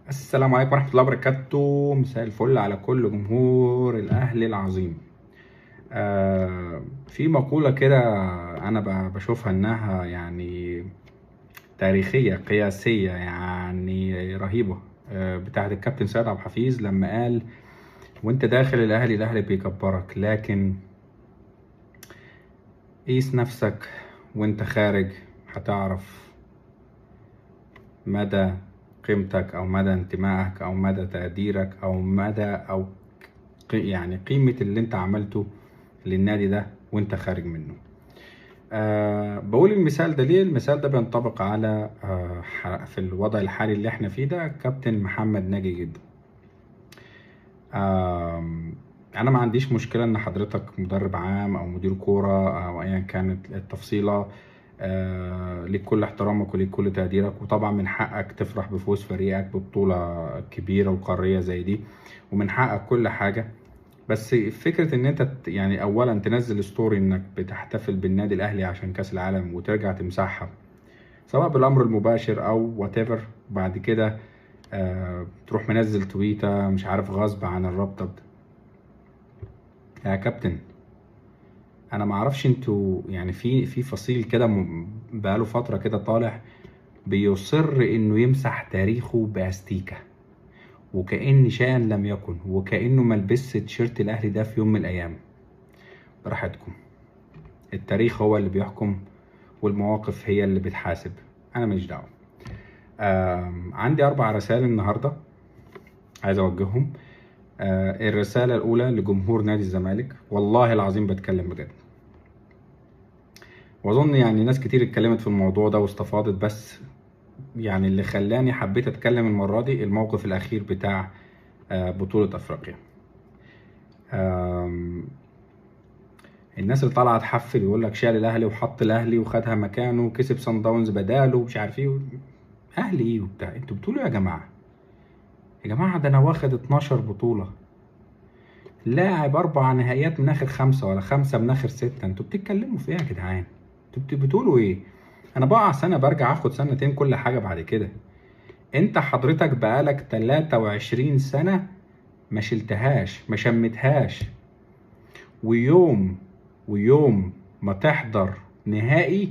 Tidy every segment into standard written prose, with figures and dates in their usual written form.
السلام عليكم ورحمة الله وبركاته. مساء الفل على كل جمهور الأهلي العظيم. في مقولة كده أنا بشوفها إنها يعني تاريخية قياسية يعني رهيبة، بتاعت الكابتن سيد عبد الحفيظ لما قال: وأنت داخل الأهلي بيكبرك، لكن قيس نفسك وأنت خارج هتعرف مدى قيمتك أو مدى انتمائك أو مدى تقديرك أو مدى أو يعني قيمة اللي انت عملته للنادي ده وانت خارج منه. بقول المثال ده ليه؟ المثال ده بينطبق على في الوضع الحالي اللي احنا فيه ده كابتن محمد ناجي جدا. انا ما عنديش مشكلة ان حضرتك مدرب عام او مدير كورة او ايا كانت التفصيلة، ليك كل احترامك وليك كل تقديرك، وطبعا من حقك تفرح بفوز فريقك ببطولة كبيرة وقارية زي دي، ومن حقك كل حاجة. بس فكرة ان انت يعني اولا تنزل ستوري انك بتحتفل بالنادي الاهلي عشان كاس العالم وترجع تمسحها سواء بالامر المباشر او وات ايفر، بعد كده تروح منزل تويتة مش عارف غصب عن الرابطة. يا كابتن، انا معرفش انتوا يعني في فصيل كده بقاله فترة كده طالع بيصر انه يمسح تاريخه باستيكة، وكأن شيئا لم يكن، وكأنه ملبس تيشيرت الاهلي ده في يوم من الايام. براحتكم، التاريخ هو اللي بيحكم والمواقف هي اللي بتحاسب، انا مش دعوه. عندي 4 رسائل النهارده عايز اوجههم. الرساله الاولى لجمهور نادي الزمالك، والله العظيم بتكلم بجد، واظن يعني ناس كتير اتكلمت في الموضوع ده واستفاضت، بس يعني اللي خلاني حبيت اتكلم المره دي الموقف الاخير بتاع بطوله افريقيا. الناس اللي طالعه تحفل يقول لك شال الاهلي وحط الاهلي وخدها مكانه وكسب صن داونز بداله ومش عارف ايه، اهلي ايه وبتاع، انتوا بتقولوا يا جماعه؟ يا جماعه ده انا واخد 12 بطوله، لاعب 4 نهائيات من اخر 5 ولا 5 من اخر 6، انتوا بتتكلموا في ايه يا جدعان؟ انتوا بتقولوا ايه؟ انا بقع سنه برجع اخد سنتين كل حاجه بعد كده. انت حضرتك بقالك 23 سنه ما شلتهاش ما شمتهاش، ويوم ويوم ما تحضر نهائي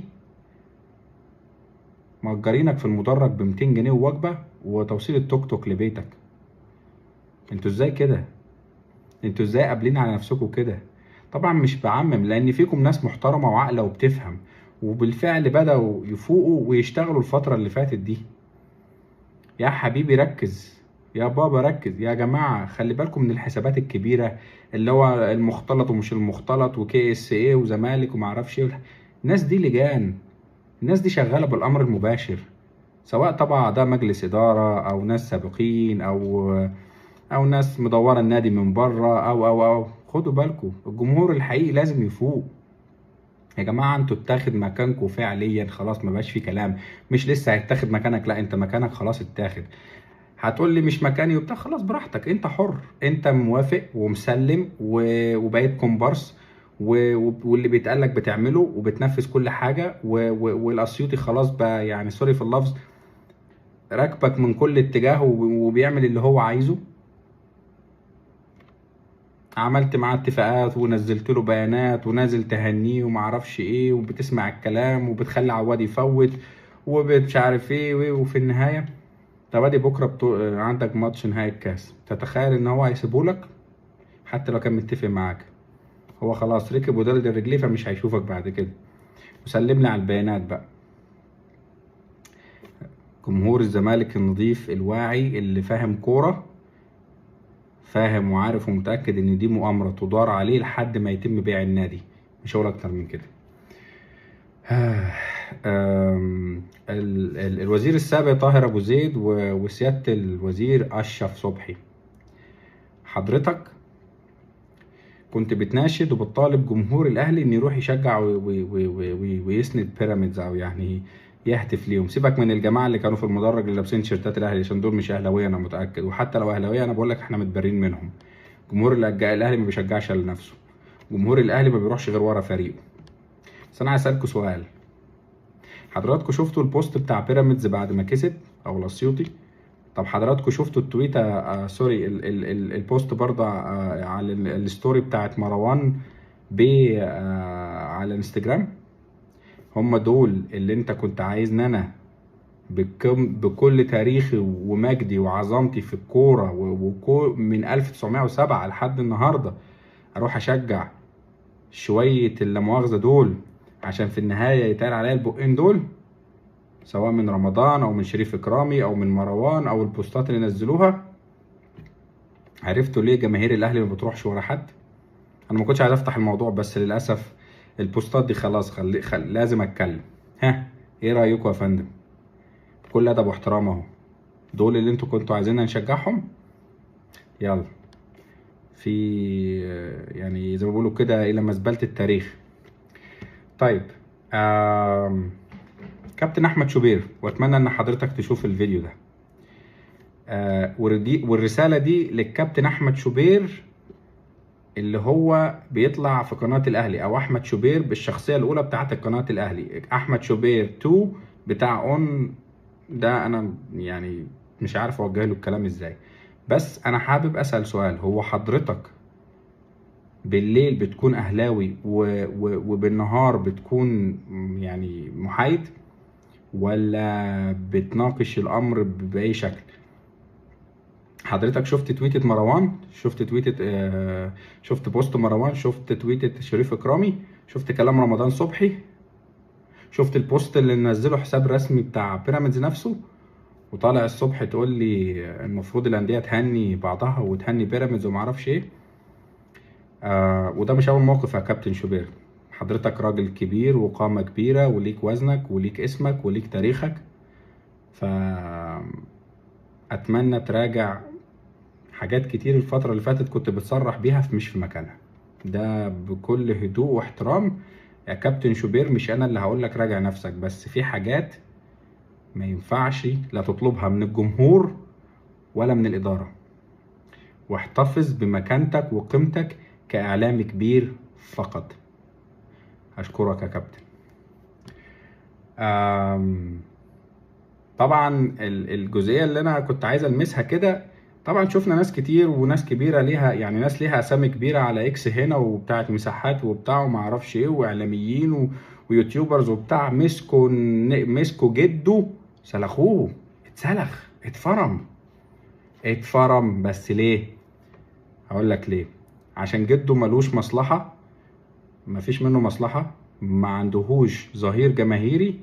مأجرينك في المدرج ب 200 جنيه ووجبه وتوصيل التوك توك لبيتك. انتوا ازاي كده؟ انتوا ازاي قابلين على نفسكم كده؟ طبعا مش بعمم، لان فيكم ناس محترمه وعاقله وبتفهم، وبالفعل بدأوا يفوقوا ويشتغلوا الفتره اللي فاتت دي. يا حبيبي ركز، يا بابا ركز، يا جماعه خلي بالكم من الحسابات الكبيره اللي هو المختلط ومش المختلط وكي اس ايه وزمالك ومعرفش ايه. الناس دي لجان، الناس دي شغاله بالامر المباشر، سواء طبعا ده مجلس اداره او ناس سابقين او ناس مدوره النادي من بره او خدوا بالكم، الجمهور الحقيقي لازم يفوق. يا جماعه انتوا اتاخد مكانكم فعليا، خلاص ما بقاش في كلام. مش لسه هيتاخد مكانك، لا انت مكانك خلاص اتاخد. هتقول لي مش مكاني وبتاع، خلاص براحتك، انت حر، انت موافق ومسلم وبقيت كومبارس واللي بيتقال لك بتعمله وبتنفذ كل حاجه والاسيوطي خلاص بقى يعني سوري في اللفظ راكبك من كل اتجاه وبيعمل اللي هو عايزه. عملت معاه اتفاقات ونزلت له بيانات ونازل تهنيه ومعرفش ايه، وبتسمع الكلام وبتخلي عواد يفوت ومش عارف ايه، وفي النهايه طب ادي بكره عندك ماتش نهائي الكاس، تتخيل ان هو هيسيبهولك؟ حتى لو كان متفق معاك، هو خلاص ركب ودلدل رجليه فمش هيشوفك بعد كده. وسلم لي على البيانات بقى. جمهور الزمالك النظيف الواعي اللي فاهم كوره، فاهم وعارف ومتأكد ان دي مؤامرة تدار عليه لحد ما يتم بيع النادي، مش هقول اكتر من كده. الوزير السابق طاهر ابو زيد وسيادة الوزير اشرف صبحي، حضرتك كنت بتناشد وبتطالب جمهور الاهلي ان يروح يشجع ويسند بيراميدز، او يعني يهتف ليهم. سيبك من الجماعه اللي كانوا في المدرج اللي لابسين تيشيرتات الاهلي عشان دول مش اهلاويه انا متاكد، وحتى لو اهلاويه انا بقول لك احنا متبرين منهم. جمهور الاهلي ما بيشجعش لنفسه، جمهور الاهلي ما بيروحش غير ورا فريقه. بس انا عايز اسالكوا سؤال، حضراتكم شفتوا البوست بتاع بيراميدز بعد ما كسب او الاسيوطي؟ طب حضراتكم شفتوا التويته سوري البوست برضه على الستوري بتاعت مروان ب على الانستجرام؟ هم دول اللي انت كنت عايزني انا بكل تاريخي ومجدي وعظمتي في الكوره من 1907 لحد النهارده اروح اشجع شويه اللامؤاخذه دول عشان في النهايه يتقال عليا البقين دول، سواء من رمضان او من شريف اكرامي او من مروان او البوستات اللي نزلوها؟ عرفتوا ليه جماهير الاهلي ما بتروحش ورا حد؟ انا ما كنتش عايز افتح الموضوع بس للاسف البوستات دي خلاص لازم اتكلم. ها، ايه رايكم يا فندم؟ بكل ادب واحترام اهو، دول اللي انتوا كنتوا عايزيننا نشجعهم؟ يلا، في يعني زي ما بيقولوا كده الى مزبله التاريخ. طيب كابتن احمد شوبير، واتمنى ان حضرتك تشوف الفيديو ده. والرساله دي للكابتن احمد شوبير اللي هو بيطلع في قناه الاهلي، او احمد شوبير بالشخصيه الاولى بتاعت قناه الاهلي، احمد شوبير 2 بتاع اون ده. انا يعني مش عارف اوجه له الكلام ازاي، بس انا حابب اسال سؤال. هو حضرتك بالليل بتكون اهلاوي وبالنهار بتكون يعني محايد، ولا بتناقش الامر باي شكل؟ حضرتك شفت تويتة مروان؟ شفت تويتة شفت بوست مروان؟ شفت تويتة شريف اكرامي؟ شفت كلام رمضان صبحي؟ شفت البوست اللي نزله حساب رسمي بتاع بيراميدز نفسه وطالع الصبح تقول لي المفروض الانديه تهني بعضها وتهني بيراميدز وما اعرفش ايه؟ وده مش اول موقف يا كابتن شوبير. حضرتك راجل كبير وقامه كبيره وليك وزنك وليك اسمك وليك تاريخك، اتمنى تراجع حاجات كتير الفتره اللي فاتت كنت بتصرح بيها مش في مكانها. ده بكل هدوء واحترام يا كابتن شوبير، مش انا اللي هقول لك راجع نفسك، بس في حاجات ما ينفعش لا تطلبها من الجمهور ولا من الإدارة، واحتفظ بمكانتك وقيمتك كإعلامي كبير فقط. أشكرك يا كابتن. طبعا الجزئية اللي أنا كنت عايز ألمسها كده، طبعا شفنا ناس كتير وناس كبيرة ليها، يعني ناس ليها أسامي كبيرة على إكس هنا وبتاعت مساحات وبتاع وما أعرفش إيه، وإعلاميين ويوتيوبرز وبتاع، مسكوا جده سلخوه، اتسلخ، اتفرم. بس ليه؟ هقول لك ليه. عشان جده ملوش مصلحة، مفيش منه مصلحة، ما عندهوش ظهير جماهيري،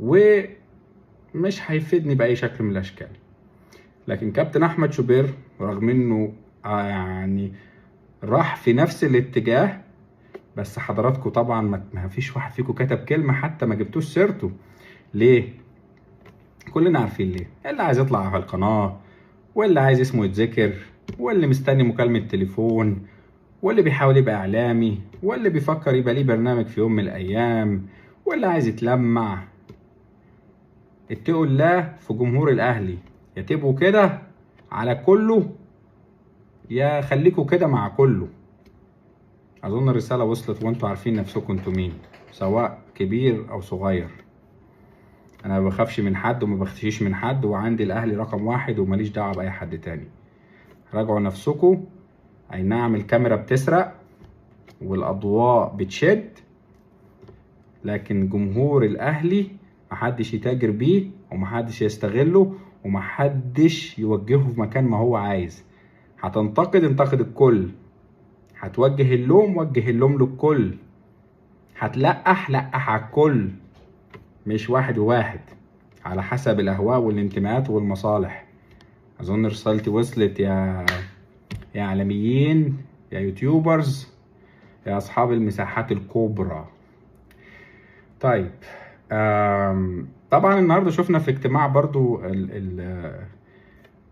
ومش هيفيدني بأي شكل من الأشكال. لكن كابتن أحمد شوبير رغم إنه يعني راح في نفس الاتجاه، بس حضراتكم طبعا ما فيش واحد فيكم كتب كلمة حتى ما جبتوش سيرته. ليه؟ كلنا عارفين ليه. اللي عايز يطلع على القناة، واللي عايز اسمه يتذكر، واللي مستني مكالمة تليفون، واللي بيحاول يبقى إعلامي، واللي بيفكر يبقى ليه برنامج في يوم من الأيام، واللي عايز يتلمع. اتقوا الله في جمهور الأهلي، يا تبقوا كده على كله يا خليكوا كده مع كله. أظن الرسالة وصلت وانتوا عارفين نفسكم انتوا مين، سواء كبير أو صغير. أنا ما بخافش من حد وما بختشيش من حد، وعندي الأهلي رقم 1 وماليش دعوة بأي حد تاني. راجعوا نفسكم. أي نعم الكاميرا بتسرق والأضواء بتشد، لكن جمهور الأهلي محدش يتاجر بيه ومحدش يستغله ومحدش يوجهه في مكان ما هو عايز. هتنتقد انتقد الكل، هتوجه اللوم وجه اللوم للكل، هتلقح لقح على الكل، مش واحد وواحد، على حسب الأهواء والانتماءات والمصالح. أظن رسالتي وصلت يا إعلاميين، يا يوتيوبرز، يا أصحاب المساحات الكبرى. طيب طبعا النهارده شفنا في اجتماع برضو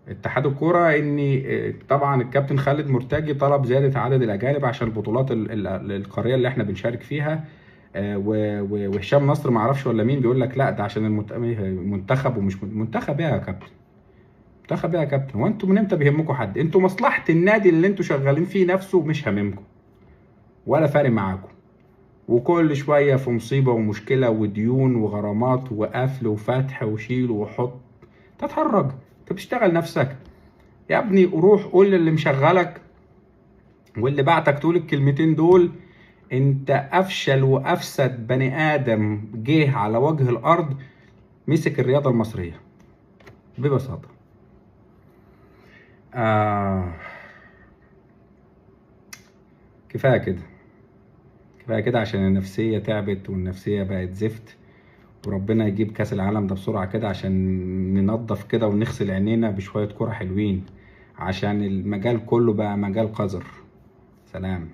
اتحاد الكوره ان طبعا الكابتن خالد مرتجي طلب زياده عدد الاجانب عشان البطولات القاريه اللي احنا بنشارك فيها. وهشام نصر ما اعرفش ولا مين بيقول لك لا ده عشان المنتخب، ومش منتخب. ايه يا كابتن؟ منتخب ايه يا كابتن؟ وانتوا من امتى بيهمكم حد؟ انتوا مصلحه النادي اللي انتوا شغالين فيه نفسه مش هاممكم ولا فارق معاكم، وكل شوية في مصيبة ومشكلة وديون وغرامات وقفل وفتح وشيل وحط. تتهرج انت بتشتغل نفسك يا ابني. روح قول للي مشغلك واللي بعتك تقول الكلمتين دول: انت افشل وافسد بني ادم جه على وجه الارض مسك الرياضة المصرية ببساطة. كفاية كده، كفاية كده، عشان النفسية تعبت والنفسية بقت زفت. وربنا يجيب كاس العالم ده بسرعة كده عشان ننضف كده ونغسل عينينا بشوية كرة حلوين، عشان المجال كله بقى مجال قذر. سلام.